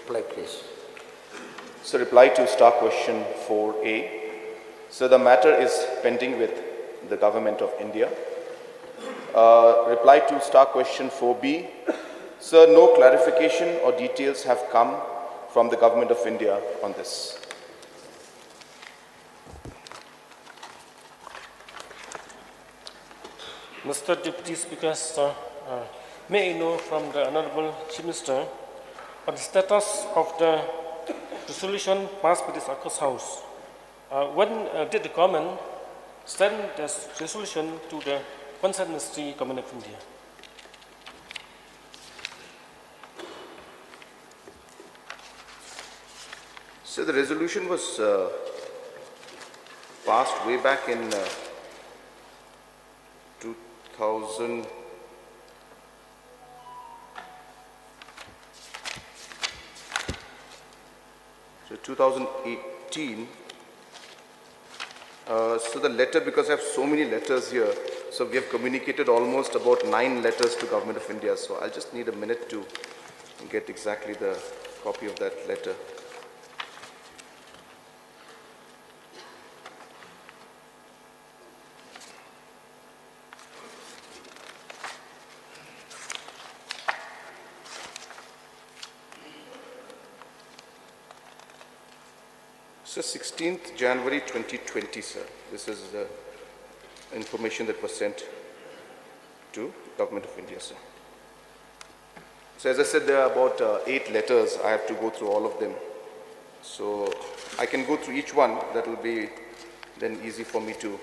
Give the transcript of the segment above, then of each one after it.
reply, please. So reply to star question 4A. So the matter is pending with the Government of India. Reply to star question 4B. Sir, no clarification or details have come from the Government of India on this. Mr. Deputy Speaker, sir, may I know from the Honorable Chief Minister on the status of the resolution passed by this House? When did the government send this resolution to the Concerned Ministry, Government of India? So the resolution was passed way back in 2000. So 2018. So the letter, because I have so many letters here, so we have communicated almost about 9 letters to Government of India. So I'll just need a minute to get exactly the copy of that letter. So 16th January 2020, sir. This is the information that was sent to Government of India, sir. So as I said, there are about 8 letters. I have to go through all of them. So I can go through each one. That will be then easy for me to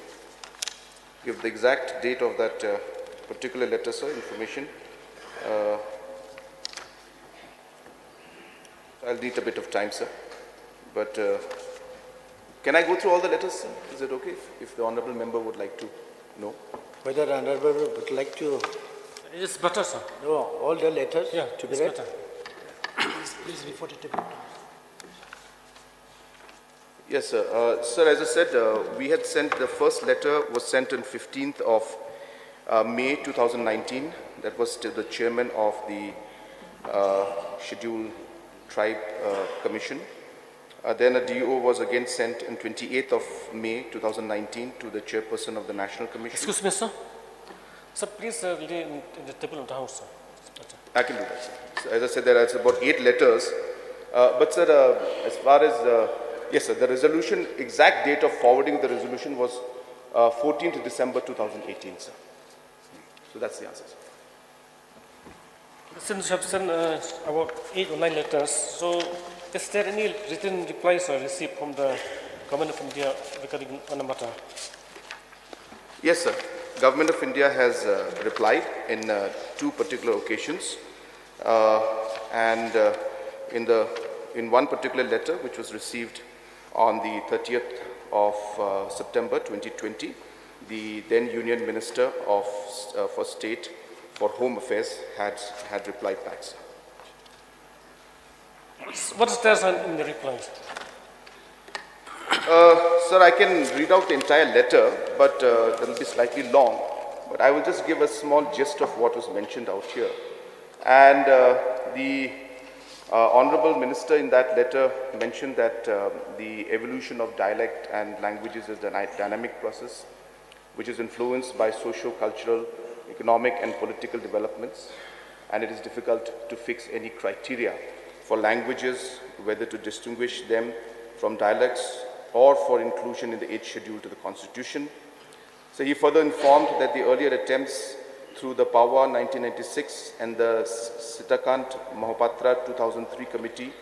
give the exact date of that particular letter, sir, information. I'll need a bit of time, sir. But can I go through all the letters, sir? Is it okay if the Honourable Member would like to know? Whether the Honourable would like to It's better, sir. know all the letters Yeah, to be it's read? better. Please refer it to me. Yes, sir. Sir, as I said, we had sent, the first letter was sent on 15th of May 2019. That was to the chairman of the Scheduled Tribe Commission. Then a DO was again sent on 28th of May 2019 to the chairperson of the National Commission. Excuse me, sir. Sir, please lay in the table of the House, sir. It's better. I can do that, sir. So as I said, there are about 8 letters. But sir, as far as, yes, sir, the resolution, exact date of forwarding the resolution was 14th December 2018, sir. So that's the answer, sir. Since you have sent about 8 or 9 letters, so is there any written replies or received from the Government of India regarding on the matter? Yes, sir. Government of India has replied in 2 particular occasions, and in one particular letter which was received on the 30th of September 2020, the then Union Minister of for State for Home Affairs had replied back, sir. What is there in the reply? Sir, I can read out the entire letter, but that will be slightly long. But I will just give a small gist of what was mentioned out here. And the Honorable Minister in that letter mentioned that the evolution of dialect and languages is a dynamic process which is influenced by socio-cultural, economic and political developments, and it is difficult to fix any criteria for languages, whether to distinguish them from dialects or for inclusion in the 8th schedule to the Constitution. So he further informed that the earlier attempts through the PAWA 1996 and the Sitakant Mahapatra 2003 committee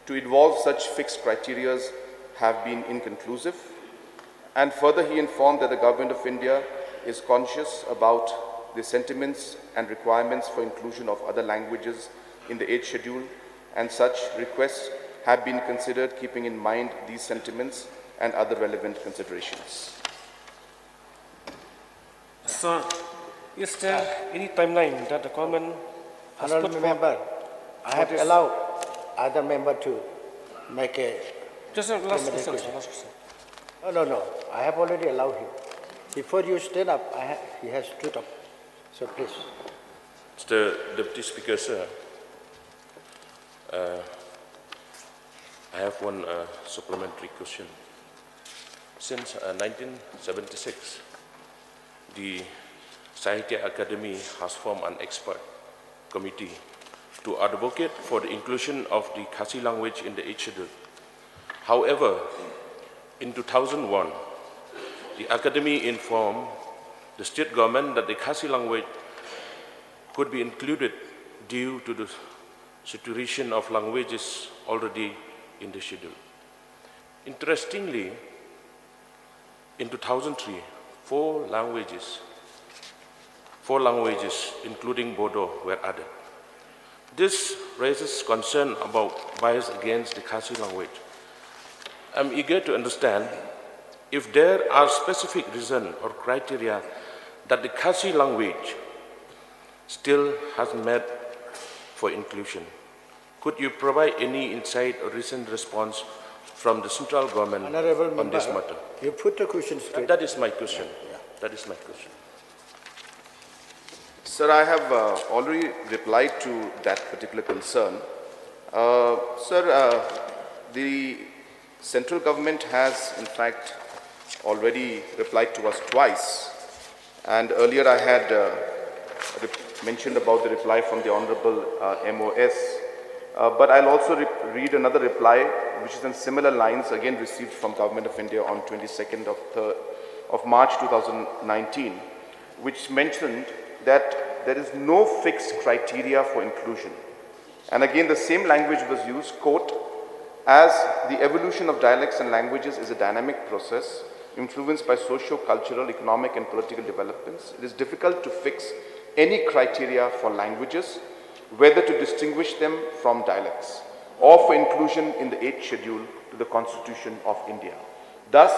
to evolve such fixed criteria have been inconclusive. And further he informed that the Government of India is conscious about the sentiments and requirements for inclusion of other languages in the 8th schedule, and such requests have been considered keeping in mind these sentiments and other relevant considerations. Sir, is there any timeline that the government has put Honourable forward? Member, I have allowed other member to make a... Just a last Limited question, question. sir, last question. No. I have already allowed him. Before you stand up, he has stood up. So please. Mr. Deputy Speaker, sir, I have one supplementary question. Since 1976, the Sahitya Academy has formed an expert committee to advocate for the inclusion of the Khasi language in the 8th schedule. However, in 2001, the Academy informed the state government that the Khasi language could be included due to the saturation of languages already in the schedule. Interestingly, in 2003, four languages including Bodo were added. This raises concern about bias against the Khasi language. I'm eager to understand if there are specific reasons or criteria that the Khasi language still hasn't met for inclusion. Could you provide any insight or recent response from the central government Honorable on this member, matter? you put the question straight. That is my question. That is my question. Sir, I have already replied to that particular concern. Sir, the central government has in fact already replied to us twice, and earlier I had mentioned about the reply from the Honorable MOS, but I'll also read another reply which is in similar lines, again received from Government of India on 22nd of March 2019, which mentioned that there is no fixed criteria for inclusion. And again, the same language was used, quote, as the evolution of dialects and languages is a dynamic process influenced by socio-cultural, economic and political developments, it is difficult to fix any criteria for languages, whether to distinguish them from dialects or for inclusion in the 8th schedule to the Constitution of India. Thus,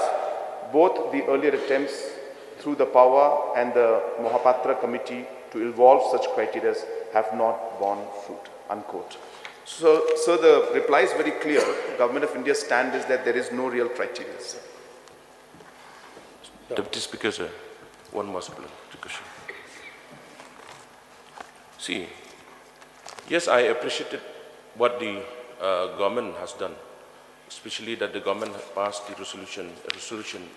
both the earlier attempts through the Power and the Mohapatra Committee to evolve such criteria have not borne fruit, unquote. So the reply is very clear. Government of India's stand is that there is no real criteria. Deputy Speaker, sir, one more supplementary question. See, yes, I appreciated what the government has done, especially that the government passed the resolution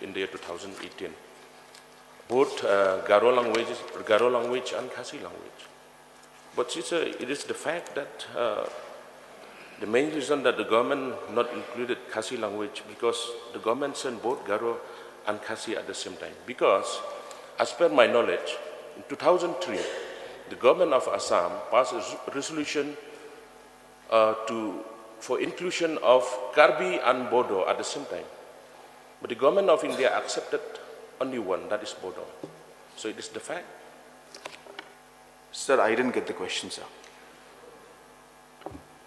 in the year 2018. Both Garo language and Khasi language. But it is the fact that the main reason that the government not included Khasi language because the government sent both Garo and Khasi at the same time. Because, as per my knowledge, in 2003, the government of Assam passed a resolution for inclusion of Karbi and Bodo at the same time. But the government of India accepted only one, that is Bodo. So it is the fact. Sir, I didn't get the question, sir.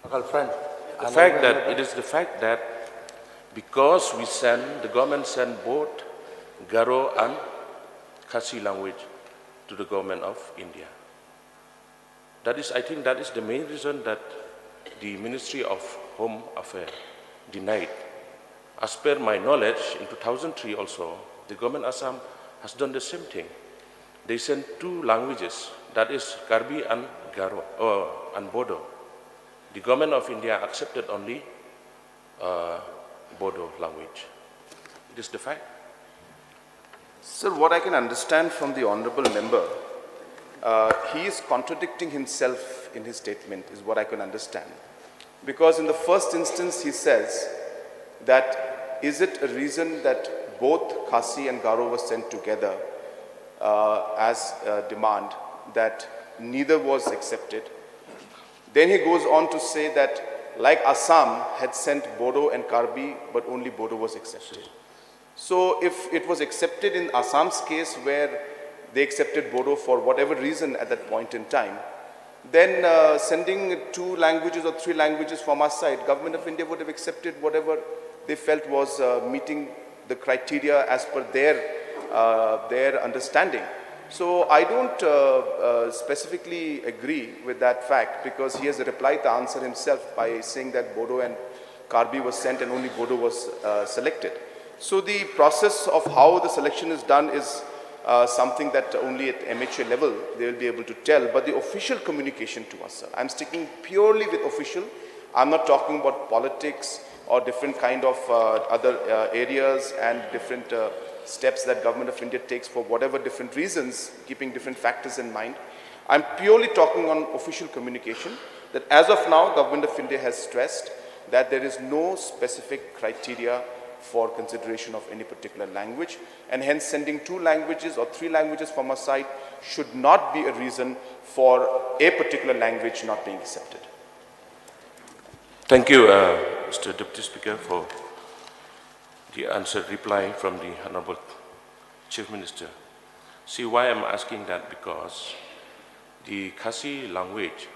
Local friend. It is the fact that because the government sent both Garo and Khasi language to the government of India. I think that is the main reason that the Ministry of Home Affairs denied. As per my knowledge, in 2003 also, the government of Assam has done the same thing. They sent two languages, that is Karbi and Garo, and Bodo. The government of India accepted only Bodo language. It is the fact. Sir, what I can understand from the honorable member, he is contradicting himself in his statement, is what I can understand. Because in the first instance, he says that is it a reason that both Khasi and Garo were sent together as a demand that neither was accepted. Then he goes on to say that like Assam had sent Bodo and Karbi, but only Bodo was accepted. So if it was accepted in Assam's case where they accepted Bodo for whatever reason at that point in time, then sending 2 languages or 3 languages from our side, Government of India would have accepted whatever they felt was meeting the criteria as per their understanding. So I don't specifically agree with that fact because he has replied the answer himself by saying that Bodo and Karbi was sent and only Bodo was selected. So the process of how the selection is done is something that only at MHA level they will be able to tell, but the official communication to us, sir, I'm sticking purely with official. I'm not talking about politics or different kind of other areas and different steps that Government of India takes for whatever different reasons, keeping different factors in mind. I'm purely talking on official communication that as of now, Government of India has stressed that there is no specific criteria for consideration of any particular language, and hence sending 2 languages or 3 languages from our side should not be a reason for a particular language not being accepted. Thank you, Mr. Deputy Speaker, for the answered reply from the Honorable Chief Minister. See, why I'm asking that, because the Khasi language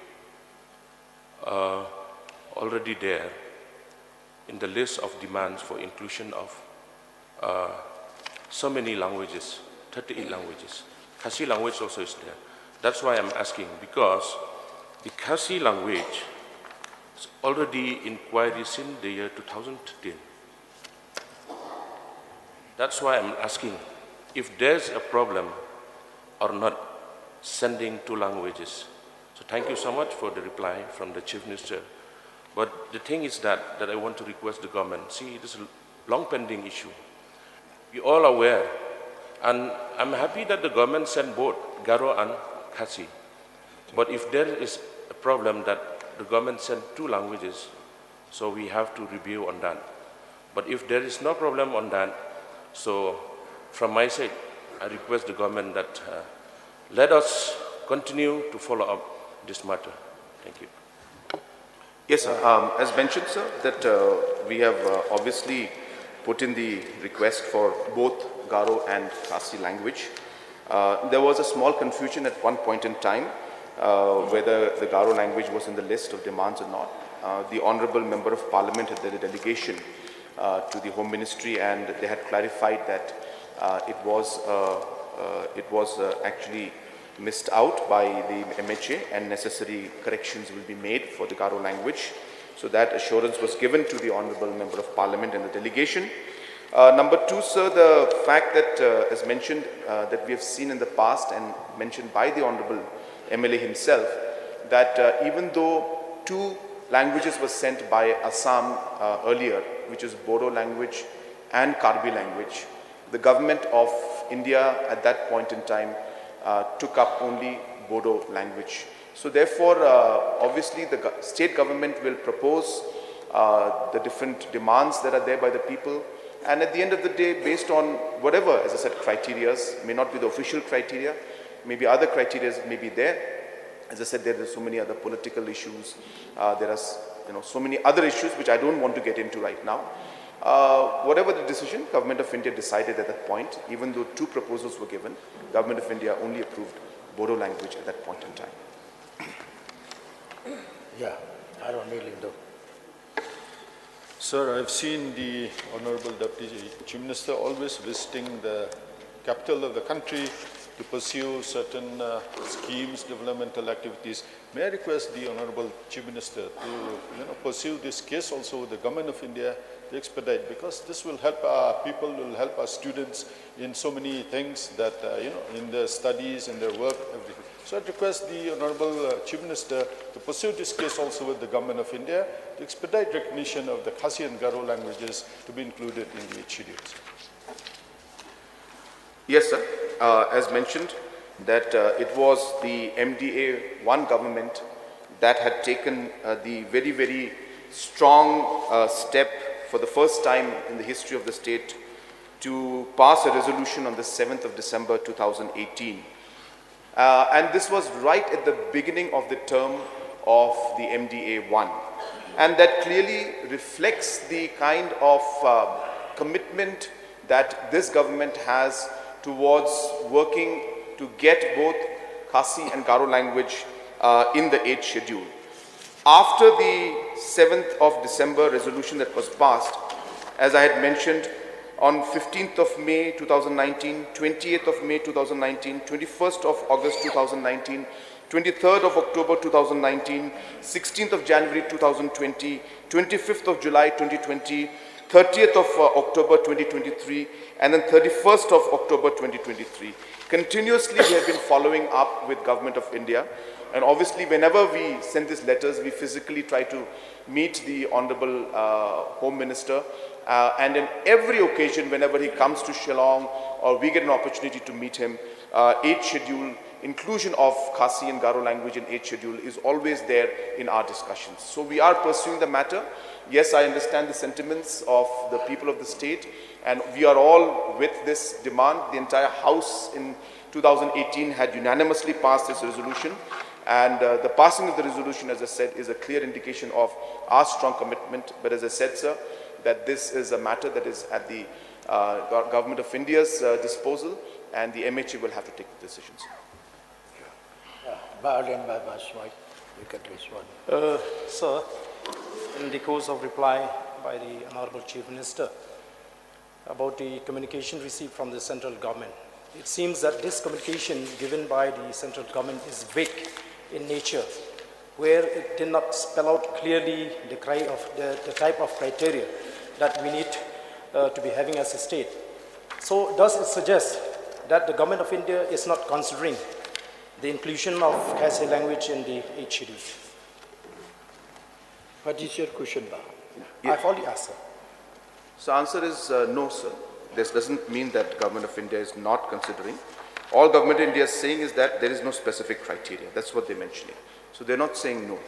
already there in the list of demands for inclusion of so many languages, 38 languages. Khasi language also is there. That's why I'm asking, because the Khasi language is already inquiry since the year 2013. That's why I'm asking if there's a problem or not sending 2 languages. So thank you so much for the reply from the Chief Minister. But the thing is that I want to request the government, see, it is a long pending issue. We all are aware, and I'm happy that the government sent both Garo and Khasi. But if there is a problem that the government sent 2 languages, so we have to review on that. But if there is no problem on that, so from my side, I request the government that let us continue to follow up this matter. Thank you. Yes, sir. As mentioned, sir, that we have obviously put in the request for both Garo and Khasi language. There was a small confusion at one point in time whether the Garo language was in the list of demands or not. The Honorable Member of Parliament had led a delegation to the Home Ministry, and they had clarified that it was actually missed out by the MHA, and necessary corrections will be made for the Garo language. So that assurance was given to the Honorable Member of Parliament and the delegation. Number 2, sir, the fact that, as mentioned, that we have seen in the past and mentioned by the Honorable MLA himself, that even though 2 languages were sent by Assam earlier, which is Bodo language and Karbi language, the government of India at that point in time took up only Bodo language. So therefore, obviously the state government will propose the different demands that are there by the people, and at the end of the day, based on whatever, as I said, criteria, may not be the official criteria, maybe other criteria may be there. As I said, there are so many other political issues, there are so many other issues which I don't want to get into right now. Whatever the decision, Government of India decided at that point, even though 2 proposals were given, Government of India only approved Bodo language at that point in time. Yeah, I don't need Lindo. Sir, I've seen the Honorable Deputy Chief Minister always visiting the capital of the country to pursue certain schemes, developmental activities. May I request the Honorable Chief Minister to pursue this case also with the Government of India to expedite, because this will help our people, will help our students in so many things that, in their studies, in their work, everything. So I request the Honorable Chief Minister to pursue this case also with the Government of India to expedite recognition of the Khasi and Garo languages to be included in the 8 schedules. Yes, sir. As mentioned, that it was the MDA-1 government that had taken the very, very strong step for the first time in the history of the state to pass a resolution on the 7th of December 2018. And this was right at the beginning of the term of the MDA-1. And that clearly reflects the kind of commitment that this government has towards working to get both Khasi and Garo language in the 8th schedule. After the 7th of December resolution that was passed, as I had mentioned, on 15th of May 2019, 28th of May 2019, 21st of August 2019, 23rd of October 2019, 16th of January 2020, 25th of July 2020, 30th of October 2023, and then 31st of October 2023. Continuously, we have been following up with Government of India And obviously, whenever we send these letters, we physically try to meet the Honorable Home Minister. And in every occasion, whenever he comes to Shillong or we get an opportunity to meet him, 8th schedule, inclusion of Khasi and Garo language in 8th schedule is always there in our discussions. So we are pursuing the matter. Yes, I understand the sentiments of the people of the state, and we are all with this demand. The entire House in 2018 had unanimously passed this resolution, and the passing of the resolution, as I said, is a clear indication of our strong commitment. But as I said, sir, that this is a matter that is at the Government of India's disposal, and the MHA will have to take the decisions. You can respond. Sir, in the course of reply by the Honorable Chief Minister about the communication received from the central government, it seems that this communication given by the central government is vague in nature, where it did not spell out clearly the type of criteria that we need to be having as a state. So does it suggest that the government of India is not considering the inclusion of khasi language in the 8th schedule? What is your question, Ba? I've already asked, sir. So answer is no, sir. This doesn't mean that Government of India is not considering. All Government of India is saying is that there is no specific criteria. That's what they're mentioning. So they're not saying no.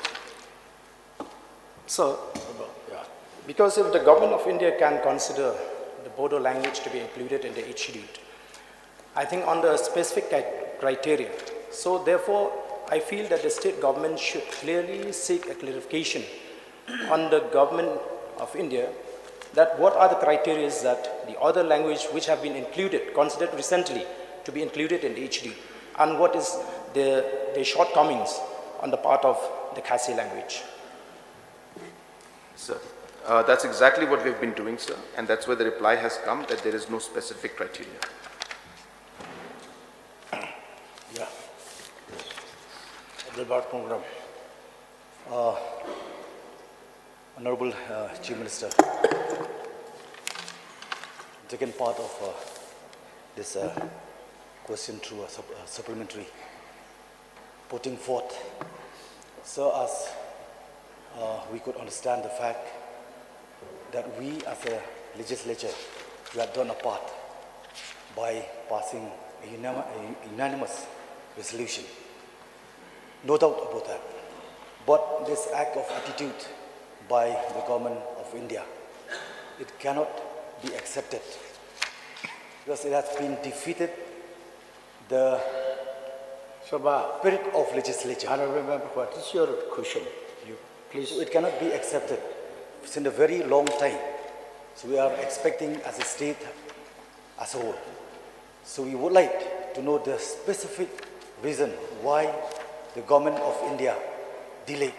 So, because if the Government of India can consider the Bodo language to be included in the 8th schedule, I think on the specific criteria, so therefore I feel that the state government should clearly seek a clarification on the Government of India that what are the criteria that the other language which have been included, considered recently to be included in the 8th schedule, and what is the shortcomings on the part of the khasi language. Sir, that's exactly what we've been doing, sir, and that's where the reply has come, that there is no specific criteria. Yeah. Abdul Program. Honorable Chief Minister, second part of this question through a supplementary putting forth. So as we could understand the fact that we as a legislature, we have done our part by passing a unanimous resolution. No doubt about that. But this act of attitude by the government of India, it cannot be accepted because it has been defeated the spirit of legislature. I don't remember what is your question. You please. So it cannot be accepted. It's in a very long time. So we are expecting as a state as a whole. So we would like to know the specific reason why the government of India delayed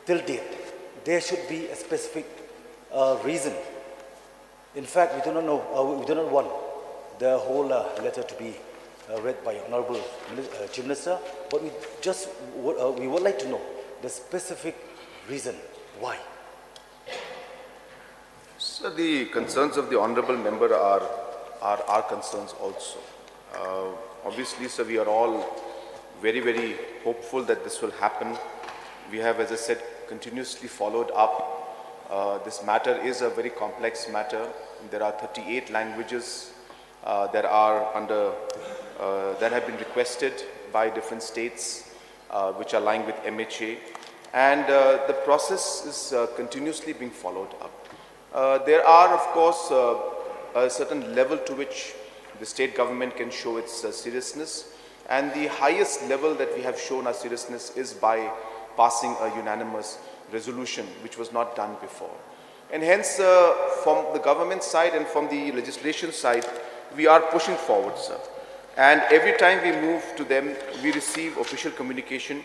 till date. There should be a specific reason. In fact, we do not know, we do not want the whole letter to be read by Honorable Chief Minister, but we would like to know the specific reason why. So the concerns of the Honorable Member are our concerns also. Obviously, sir, we are all very, very hopeful that this will happen. We have, as I said, continuously followed up. This matter is a very complex matter. There are 38 languages that have been requested by different states, which are lying with MHA, and the process is continuously being followed up. There are, of course, a certain level to which the state government can show its seriousness, and the highest level that we have shown our seriousness is by passing a unanimous resolution, which was not done before. And hence, from the government side and from the legislation side, we are pushing forward, sir. And every time we move to them, we receive official communication,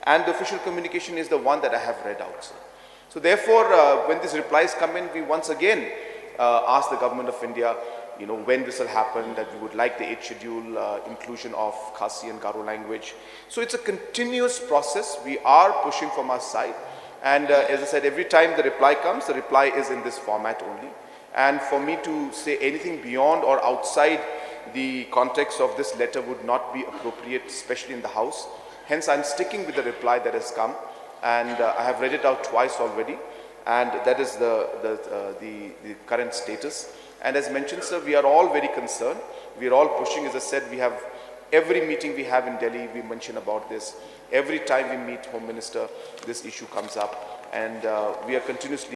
and the official communication is the one that I have read out, sir. So therefore, when these replies come in, we once again ask the government of India, when this will happen, that we would like the 8th schedule inclusion of Khasi and Garo language. So it's a continuous process. We are pushing from our side. And as I said, every time the reply comes, the reply is in this format only. And for me to say anything beyond or outside the context of this letter would not be appropriate, especially in the House. Hence, I'm sticking with the reply that has come, and I have read it out twice already, and that is the current status. And as mentioned, sir, we are all very concerned. We are all pushing. As I said, we have every meeting we have in Delhi, we mention about this. Every time we meet Home Minister, this issue comes up, and we are continuously